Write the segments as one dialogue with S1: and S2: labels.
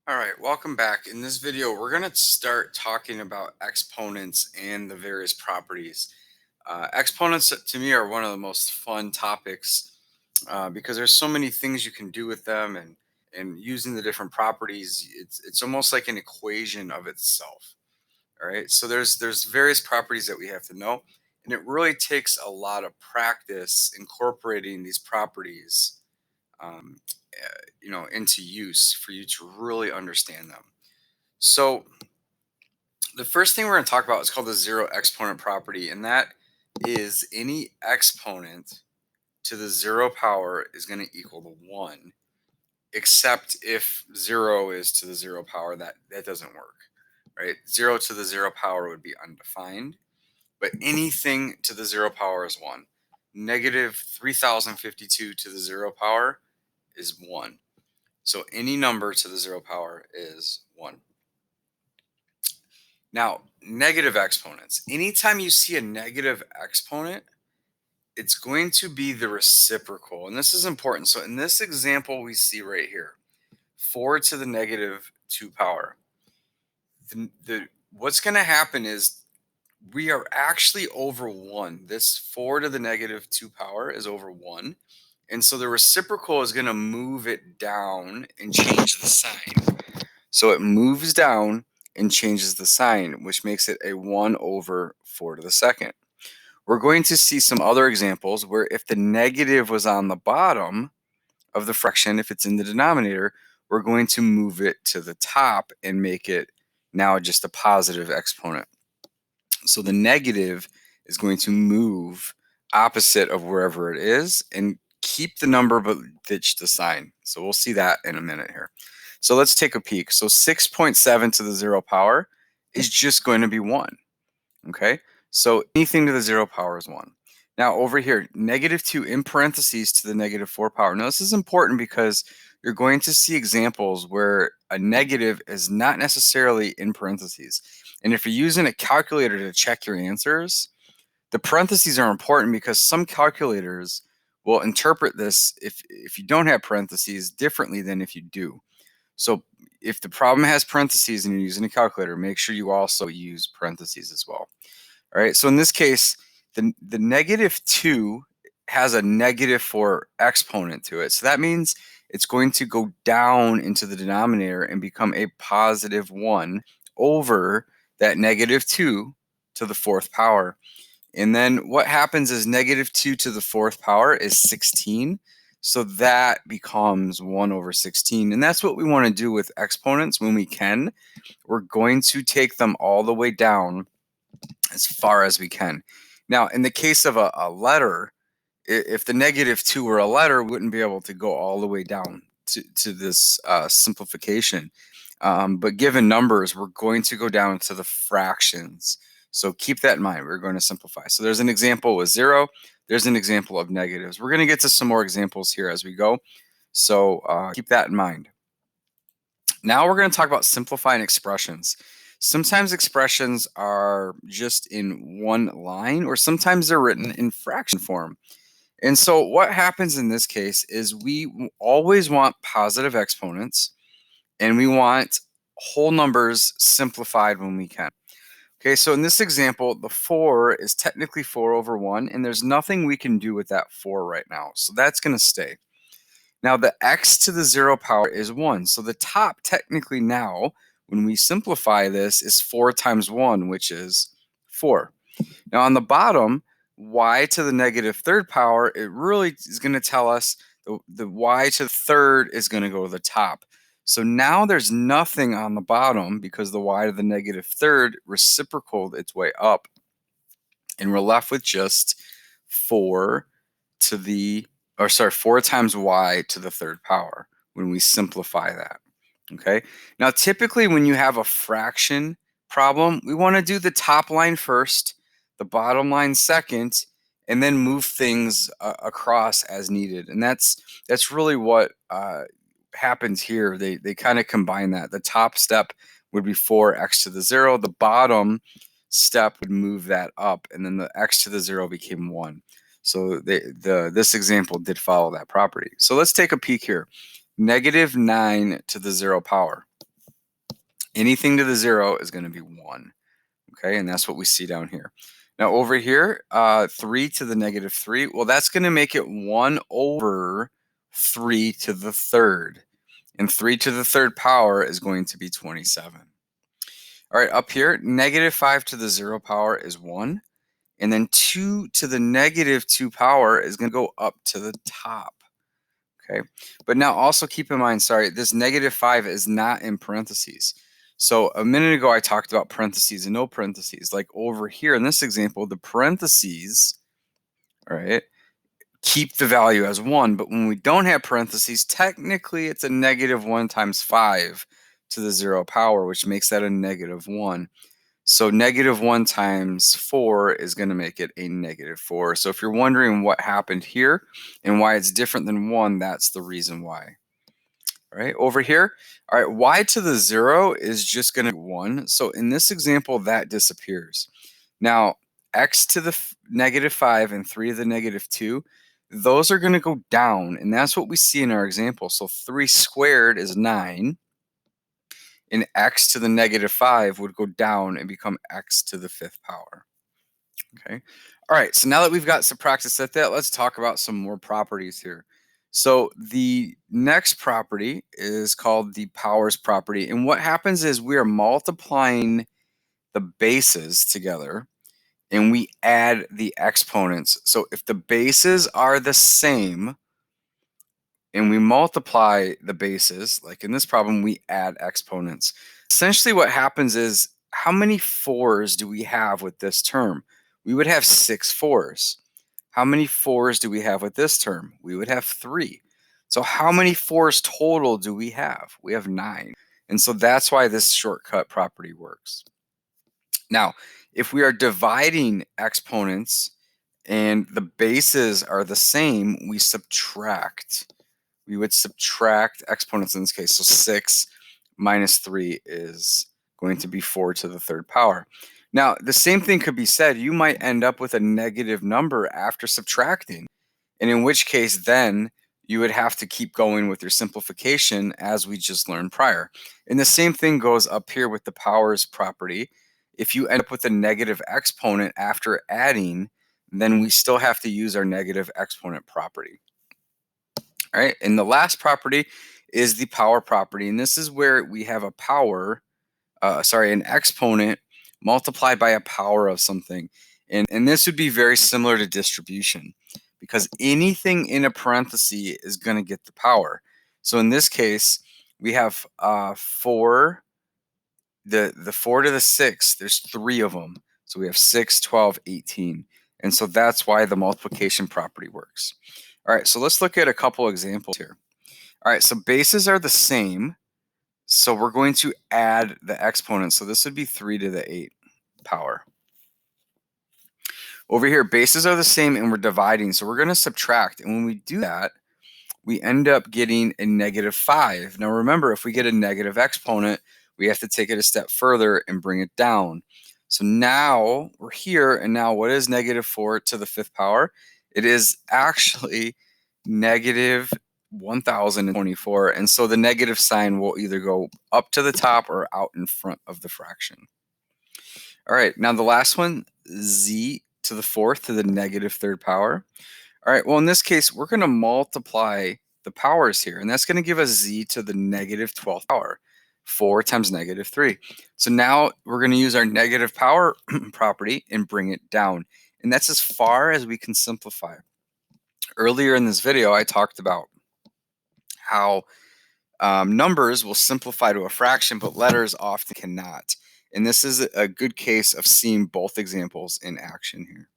S1: All right, welcome back. In this video, we're going to start talking about exponents and the various properties. Exponents to me are one of the most fun topics because there's so many things you can do with them, and using the different properties, it's almost like an equation of itself. All right, so there's various properties that we have to know, and it really takes a lot of practice incorporating these properties um, into use for you to really understand them. So the first thing we're going to talk about is called the zero exponent property, and that is any exponent to the zero power is going to equal to one, except if zero is to the zero power, that doesn't work, right? Zero to the zero power would be undefined, but anything to the zero power is one. Negative 3052 to the zero power is one. So any number to the zero power is one. Now, negative exponents. Anytime you see a negative exponent, it's going to be the reciprocal. And this is important. So in this example we see right here, 4 to the negative 2 power. What's going to happen is we are actually over 1. This 4 to the negative 2 power is over 1. And so the reciprocal is going to move it down and change the sign. So it moves down and changes the sign, which makes it a 1 over 4 to the second. We're going to see some other examples where if the negative was on the bottom of the fraction, if it's in the denominator, we're going to move it to the top and make it now just a positive exponent. So the negative is going to move opposite of wherever it is and keep the number but ditch the sign. So we'll see that in a minute here. So let's take a peek. So 6.7 to the zero power is just going to be 1. Okay, so anything to the zero power is 1. Now over here, negative 2 in parentheses to the negative 4 power. Now this is important because you're going to see examples where a negative is not necessarily in parentheses. And if you're using a calculator to check your answers, the parentheses are important because some calculators will interpret this, if you don't have parentheses, differently than if you do. So if the problem has parentheses and you're using a calculator, make sure you also use parentheses as well. All right, so in this case, the negative 2 has a negative 4 exponent to it. So that means it's going to go down into the denominator and become a positive 1 over that negative 2 to the 4th power. And then what happens is negative 2 to the 4th power is 16. So that becomes 1 over 16. And that's what we want to do with exponents when we can. We're going to take them all the way down as far as we can. Now, in the case of a letter, if the negative 2 were a letter, we wouldn't be able to go all the way down to this simplification. But given numbers, we're going to go down to the fractions. So keep that in mind. We're going to simplify. So there's an example with 0. There's an example of negatives. We're going to get to some more examples here as we go. So keep that in mind. Now we're going to talk about simplifying expressions. Sometimes expressions are just in one line, or sometimes they're written in fraction form. And so what happens in this case is we always want positive exponents, and we want whole numbers simplified when we can. Okay, so in this example, the 4 is technically 4 over 1, and there's nothing we can do with that 4 right now. So that's going to stay. Now the x to the 0 power is 1. So the top technically now, when we simplify this, is 4 times 1, which is 4. Now on the bottom, y to the negative 3rd power, it really is going to tell us the y to the 3rd is going to go to the top. So now there's nothing on the bottom because the y to the negative 3rd reciprocaled its way up. And we're left with just 4 to the, 4 times y to the 3rd power when we simplify that. Okay. Now, typically when you have a fraction problem, we want to do the top line first, the bottom line second, and then move things across as needed. And that's really what happens here. They kind of combine that. The top step would be 4x to the 0. The bottom step would move that up, and then the x to the 0 became 1. So this example did follow that property. So let's take a peek here. Negative 9 to the 0 power. Anything to the 0 is going to be 1. Okay, and that's what we see down here. Now over here, 3 to the negative 3, well, that's going to make it 1 over 3 to the third. And 3 to the third power is going to be 27. All right, up here, negative 5 to the 0 power is 1. And then 2 to the negative 2 power is going to go up to the top. Okay, but now also keep in mind, sorry, this negative 5 is not in parentheses. So a minute ago, I talked about parentheses and no parentheses. Like over here in this example, the parentheses, all right, keep the value as 1. But when we don't have parentheses, technically it's a negative 1 times 5 to the 0 power, which makes that a negative 1. So negative 1 times 4 is going to make it a negative 4. So if you're wondering what happened here and why it's different than 1, that's the reason why. All right, over here, all right, y to the 0 is just going to be 1. So in this example, that disappears. Now, x to the negative 5 and 3 to the negative 2, those are going to go down. And that's what we see in our example. So 3 squared is 9. And x to the negative 5 would go down and become x to the 5th power. Okay. All right. So now that we've got some practice at that, let's talk about some more properties here. So the next property is called the powers property. And what happens is we are multiplying the bases together and we add the exponents. So if the bases are the same and we multiply the bases, like in this problem, we add exponents. Essentially what happens is, how many 4s do we have with this term? We would have 6 4s. How many 4s do we have with this term? We would have 3. So how many 4s total do we have? We have 9. And so that's why this shortcut property works. Now, if we are dividing exponents and the bases are the same, we subtract. We would subtract exponents in this case. So 6 minus 3 is going to be 4 to the third power. Now, the same thing could be said. You might end up with a negative number after subtracting, and in which case then you would have to keep going with your simplification as we just learned prior. And the same thing goes up here with the powers property. If you end up with a negative exponent after adding, then we still have to use our negative exponent property. All right, and the last property is the power property, and this is where we have a power, an exponent multiplied by a power of something. And this would be very similar to distribution, because anything in a parenthesis is going to get the power. So in this case, we have 4, the 4 to the 6, there's 3 of them. So we have 6, 12, 18. And so that's why the multiplication property works. All right, so let's look at a couple examples here. All right, so bases are the same. So we're going to add the exponents. So this would be 3 to the 8 power. Over here, bases are the same and we're dividing. So we're going to subtract. And when we do that, we end up getting a negative 5. Now remember, if we get a negative exponent, we have to take it a step further and bring it down. So now we're here, and now what is negative 4 to the 5th power? It is actually negative 1024. And so the negative sign will either go up to the top or out in front of the fraction. All right, now the last one, z to the 4th to the negative 3rd power. All right, well, in this case, we're going to multiply the powers here, and that's going to give us z to the negative 12th power, 4 times negative 3. So now we're going to use our negative power property and bring it down, and that's as far as we can simplify. Earlier in this video, I talked about how numbers will simplify to a fraction, but letters often cannot. And this is a good case of seeing both examples in action here.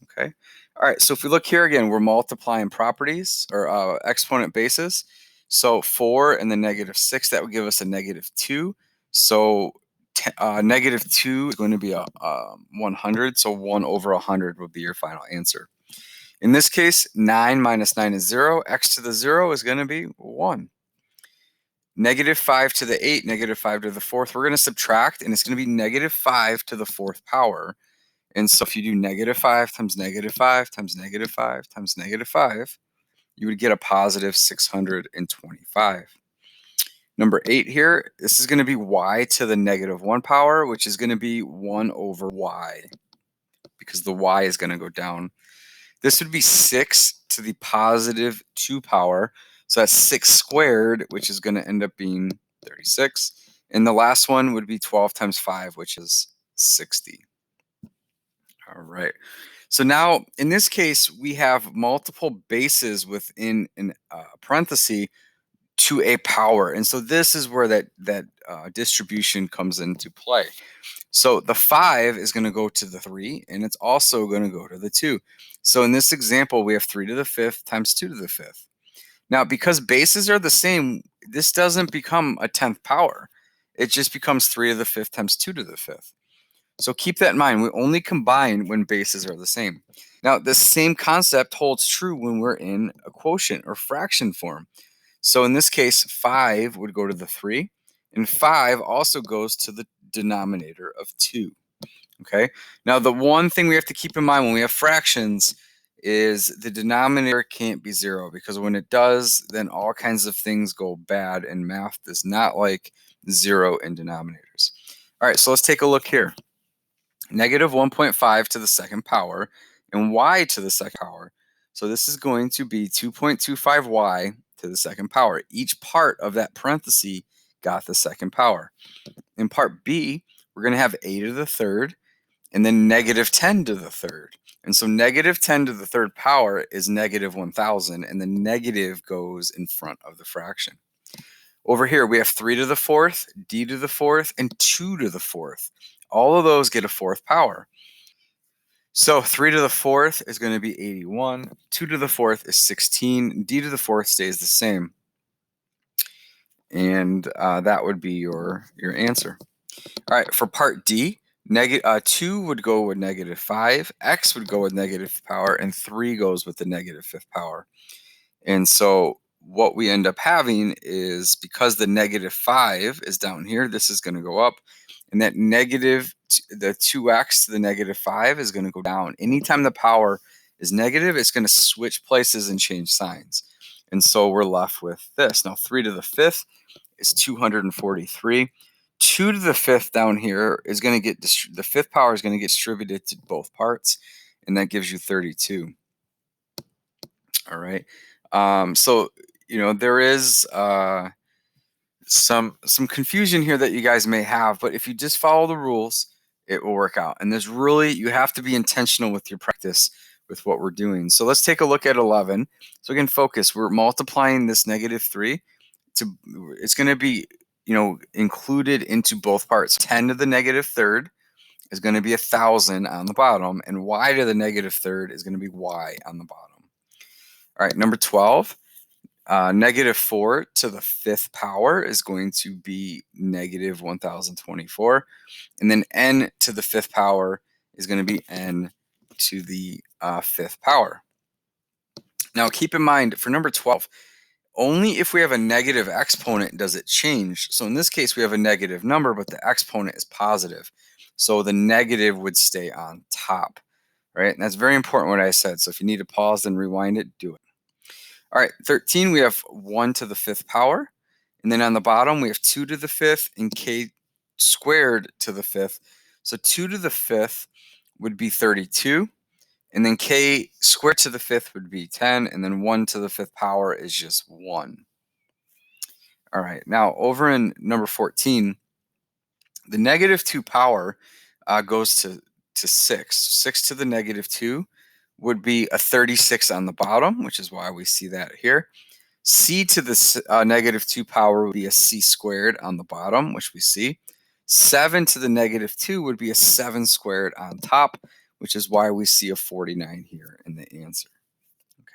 S1: Okay. All right. So if we look here again, we're multiplying properties or exponent bases. So 4 and the negative 6, that would give us a negative 2. So negative 2 is going to be a 100. So 1 over 100 would be your final answer. In this case, 9 minus 9 is 0. X to the 0 is going to be 1. Negative 5 to the 8, negative 5 to the 4th, we're going to subtract, and it's going to be negative 5 to the 4th power. And so if you do negative 5 times negative 5 times negative 5 times negative 5, you would get a positive 625. Number 8 here, this is going to be y to the negative 1 power, which is going to be 1 over y, because the y is going to go down. This would be 6 to the positive 2 power. So that's 6 squared, which is going to end up being 36. And the last one would be 12 times 5, which is 60. All right. So now, in this case, we have multiple bases within a parenthesis to a power. And so this is where that distribution comes into play. So the 5 is going to go to the 3, and it's also going to go to the 2. So in this example, we have 3 to the 5th times 2 to the 5th. Now, because bases are the same, this doesn't become a 10th power. It just becomes 3 to the 5th times 2 to the 5th. So keep that in mind. We only combine when bases are the same. Now, the same concept holds true when we're in a quotient or fraction form. So in this case, 5 would go to the 3, and 5 also goes to the denominator of 2. Okay. Now, the one thing we have to keep in mind when we have fractions is the denominator can't be 0, because when it does, then all kinds of things go bad, and math does not like 0 in denominators. All right, so let's take a look here. Negative 1.5 to the second power and y to the second power. So this is going to be 2.25y to the second power. Each part of that parenthesis got the second power. In part B, we're going to have a to the third and then negative 10 to the third. And so negative 10 to the third power is negative 1,000, and the negative goes in front of the fraction. Over here, we have 3 to the fourth, d to the fourth, and 2 to the fourth. All of those get a fourth power. So 3 to the fourth is going to be 81, 2 to the fourth is 16, d to the fourth stays the same. And that would be your answer. All right, for part D, 2 would go with negative 5, x would go with negative power, and 3 goes with the negative fifth power. And so what we end up having is, because the negative 5 is down here, this is going to go up, and that the 2x to the negative 5 is going to go down. Anytime the power is negative, it's going to switch places and change signs. And so we're left with this. Now 3 to the 5th is 243. 2 to the 5th down here is going to get, the fifth power is going to get distributed to both parts, and that gives you 32. All right. So, there is some confusion here that you guys may have, but if you just follow the rules, it will work out. And you have to be intentional with your practice with what we're doing. So let's take a look at 11. So again, focus. We're multiplying this negative 3 it's going to be, included into both parts. 10 to the negative third is going to be 1,000 on the bottom, and y to the negative third is going to be y on the bottom. All right, number 12. Negative 4 to the fifth power is going to be negative 1,024. And then n to the fifth power is going to be n to the fifth power. Now, keep in mind, for number 12, only if we have a negative exponent does it change. So in this case, we have a negative number, but the exponent is positive. So the negative would stay on top, right? And that's very important what I said. So if you need to pause and rewind it, do it. All right, 13, we have 1 to the fifth power. And then on the bottom, we have 2 to the fifth and k squared to the fifth. So 2 to the fifth would be 32. And then k squared to the fifth would be 10. And then 1 to the fifth power is just 1. All right, now over in number 14, the negative 2 power goes to 6. 6 to the negative 2 would be a 36 on the bottom, which is why we see that here. C to the negative 2 power would be a c squared on the bottom, which we see. 7 to the negative 2 would be a 7 squared on top, which is why we see a 49 here in the answer.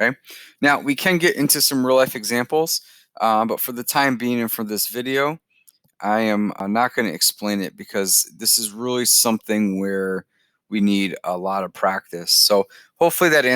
S1: Okay, now we can get into some real life examples, but for the time being and for this video, I am not going to explain it, because this is really something where we need a lot of practice. So hopefully that answers